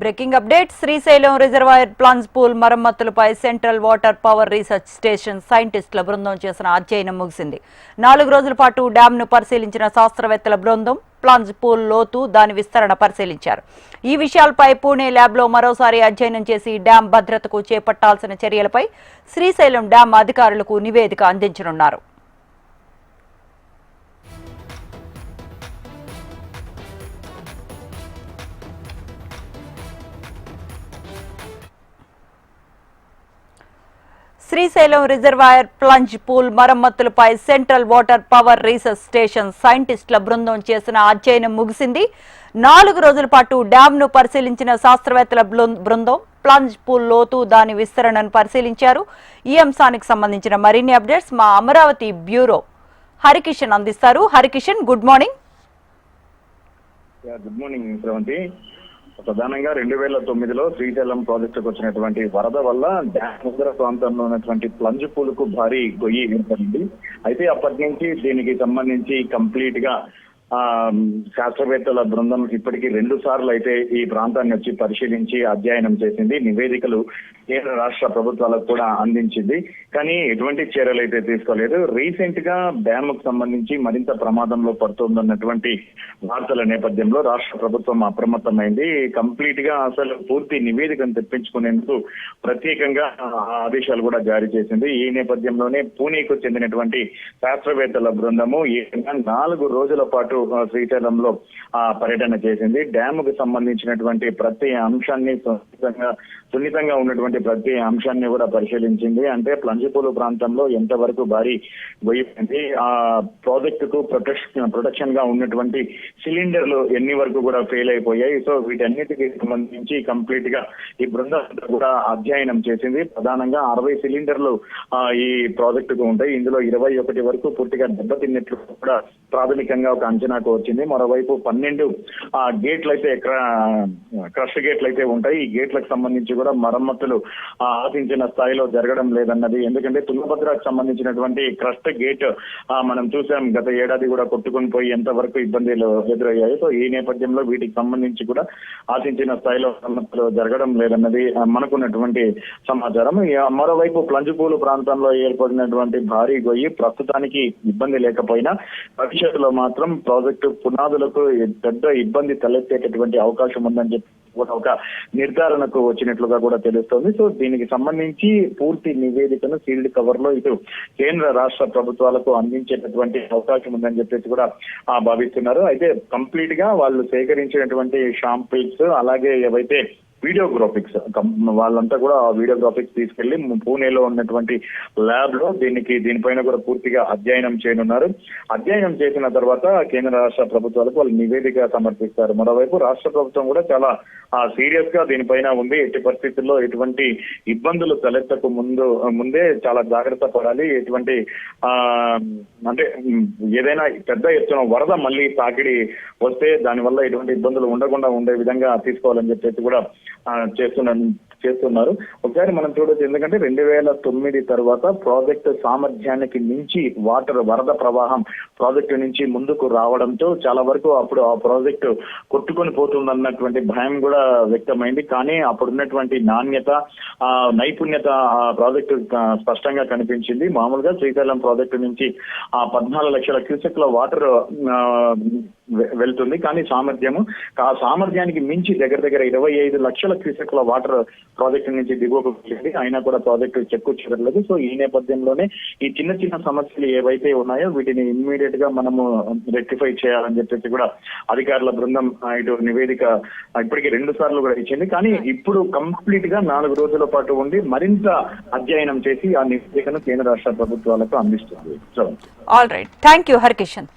Breaking update Srisailam reservoir plans pool మరమ్మతులపై central water power research station సైంటిస్టుల బృందం చేసిన అధ్యయనం ముగిసింది. 4 రోజుల పాటు డ్యాంను పరిశీలించిన శాస్త్రవేత్తల బృందం ప్లాన్స్ పూల్ లోతు, దాని విస్తరణ పరిశీలించారు. ఈ విషయాలపై పూణే ల్యాబ్లో మరోసారి అధ్యయనం చేసి డ్యాం భద్రతకు చేపట్టాల్సిన చర్యలపై శ్రీశైలం డ్యాం అధికారులకు నివేదిక అందించనున్నారు. శ్రీశైలం రిజర్వాయర్ ప్లంజ్ పూల్ మరమ్మతులపై central water power research station సైంటిస్టుల బృందం చేసిన అధ్యయనం ముగిసింది. 4 రోజుల పాటు డ్యాంను పరిశీలించిన శాస్త్రవేత్తల బృందం ప్లంజ్ పూల్ లోతు, దాని విస్తరణను పరిశీలించారు. ఈ అంశానికి సంబంధించిన మరిన్ని అప్డేట్స్ మా అమరావతి బ్యూరో హరికిషన్ అందిస్తారు. Harikishan, good morning. Good morning Sravanthi. ప్రధానంగా 2009లో శ్రీశైలం ప్రాజెక్టుకు వచ్చినటువంటి వరద వల్ల డ్యామ్ ఉత్తర ప్రాంతంలో ఉన్నటువంటి ప్లంజ్ పూల్కు భారీ గొయ్యి ఏర్పడింది. అయితే అప్పటి నుంచి దీనికి సంబంధించి కంప్లీట్ గా శాస్త్రవేత్తల బృందం ఇప్పటికీ 2 సార్లు అయితే ఈ ప్రాంతాన్ని వచ్చి పరిశీలించి అధ్యయనం చేసింది. నివేదికలు కేంద్ర రాష్ట్ర ప్రభుత్వాలకు కూడా అందించింది. కానీ ఎటువంటి చర్యలు అయితే తీసుకోలేదు. రీసెంట్ గా డ్యామ్ కు సంబంధించి మరింత ప్రమాదంలో పడుతోందన్నటువంటి వార్తల నేపథ్యంలో రాష్ట్ర ప్రభుత్వం అప్రమత్తమైంది. కంప్లీట్ గా అసలు పూర్తి నివేదికను తెప్పించుకునేందుకు ప్రత్యేకంగా ఆదేశాలు కూడా జారీ చేసింది. ఈ నేపథ్యంలోనే పూణేకు చెందినటువంటి శాస్త్రవేత్తల బృందము 4 రోజుల పాటు శ్రీశైలంలో పర్యటన చేసింది. డ్యామ్ కు సంబంధించినటువంటి ప్రతి అంశాన్ని సున్నితంగా ఉన్నటువంటి ప్రతి అంశాన్ని కూడా పరిశీలించింది. అంటే ప్లంజిపూలు ప్రాంతంలో ఎంతవరకు భారీ గొయ్యింది, ఆ ప్రాజెక్టు కు ప్రొటెక్షన్ గా ఉన్నటువంటి సిలిండర్లు ఎన్ని వరకు కూడా ఫెయిల్ అయిపోయాయి. సో వీటన్నిటికి సంబంధించి కంప్లీట్ గా ఈ బృందం కూడా అధ్యయనం చేసింది. ప్రధానంగా 60 సిలిండర్లు ఈ ప్రాజెక్టుకు ఉంటాయి. ఇందులో 21 వరకు పూర్తిగా దెబ్బతిన్నట్లు కూడా ప్రాథమికంగా ఒక అంచనాకు వచ్చింది. మరోవైపు 12 గేట్లు అయితే క్రష్ గేట్లు అయితే ఉంటాయి. ఈ గేట్లకు సంబంధించి కూడా మరమ్మతులు ఆశించిన స్థాయిలో జరగడం లేదన్నది. ఎందుకంటే తుంగభద్రకు సంబంధించినటువంటి క్రష్ గేట్ మనం చూసాం, గత ఏడాది కూడా కొట్టుకుని పోయి ఎంతవరకు ఇబ్బందులు ఎదురయ్యాయి. సో ఈ నేపథ్యంలో వీటికి సంబంధించి కూడా ఆశించిన స్థాయిలో మరమ్మతులు జరగడం లేదన్నది మనకున్నటువంటి సమాచారం. మరోవైపు ప్లంజిపూలు ప్రాంతంలో ఏర్పడినటువంటి భారీ గొయ్యి ప్రస్తుతానికి ఇబ్బంది లేకపోయినా భవిష్యత్తులో మాత్రం ప్రాజెక్టు పునాదులకు పెద్ద ఇబ్బంది తలెత్తేటటువంటి అవకాశం ఉందని చెప్పి కూడా ఒక నిర్ధారణకు వచ్చినట్లుగా కూడా తెలుస్తోంది. సో దీనికి సంబంధించి పూర్తి నివేదికను సీల్డ్ కవర్ లో ఇటు కేంద్ర రాష్ట్ర ప్రభుత్వాలకు అందించేటటువంటి అవకాశం ఉందని చెప్పేసి కూడా భావిస్తున్నారు. అయితే కంప్లీట్ గా వాళ్ళు సేకరించినటువంటి శాంపిల్స్, అలాగే ఏవైతే వీడియోగ్రాఫిక్స్, వాళ్ళంతా కూడా ఆ వీడియోగ్రాఫిక్స్ తీసుకెళ్లి పూణేలో ఉన్నటువంటి ల్యాబ్ లో దీనిపైన కూడా పూర్తిగా అధ్యయనం చేయనున్నారు. అధ్యయనం చేసిన తర్వాత కేంద్ర రాష్ట్ర ప్రభుత్వాలకు వాళ్ళు నివేదిక సమర్పిస్తారు. మరోవైపు రాష్ట్ర ప్రభుత్వం కూడా చాలా సీరియస్ గా దీనిపైన ఉంది. ఎట్టి పరిస్థితుల్లో ఎటువంటి ఇబ్బందులు తలెత్తకు ముందే చాలా జాగ్రత్త పడాలి. ఎటువంటి అంటే ఏదైనా పెద్ద ఎత్తున వరద మళ్ళీ తాకిడి వస్తే దానివల్ల ఎటువంటి ఇబ్బందులు ఉండకుండా ఉండే విధంగా తీసుకోవాలని చెప్పేసి కూడా చేస్తున్నారు. ఒకసారి మనం చూడొచ్చు. ఎందుకంటే 2009 తర్వాత ప్రాజెక్టు సామర్థ్యానికి మించి వరద ప్రవాహం ప్రాజెక్టు నుంచి ముందుకు రావడంతో చాలా వరకు అప్పుడు ఆ ప్రాజెక్టు కొట్టుకొని పోతుందన్నటువంటి భయం కూడా వ్యక్తమైంది. కానీ అప్పుడున్నటువంటి నాణ్యత, నైపుణ్యత ఆ ప్రాజెక్టు స్పష్టంగా కనిపించింది. మామూలుగా శ్రీశైలం ప్రాజెక్టు నుంచి 14 లక్షల క్యూసెక్ల వాటర్ వెళ్తుంది. కానీ ఆ సామర్థ్యానికి మించి దగ్గర 25 లక్షల క్యూసెక్ల వాటర్ ప్రాజెక్టు నుంచి దిగువకు వెళ్ళింది. అయినా కూడా ప్రాజెక్టు చెక్కు చెదరలేదు. సో ఈ నేపథ్యంలోనే ఈ చిన్న సమస్యలు ఏవైతే ఉన్నాయో వీటిని ఇమ్మీడియట్ గా మనము రెక్టిఫై చేయాలని చెప్పేసి కూడా అధికారుల బృందం ఇటు నివేదిక ఇప్పటికీ 2 సార్లు కూడా ఇచ్చింది. కానీ ఇప్పుడు కంప్లీట్ గా 4 రోజుల పాటు ఉండి మరింత అధ్యయనం చేసి ఆ నివేదికను కేంద్ర రాష్ట్ర ప్రభుత్వాలకు అందిస్తుంది. All right, thank you Harikishan.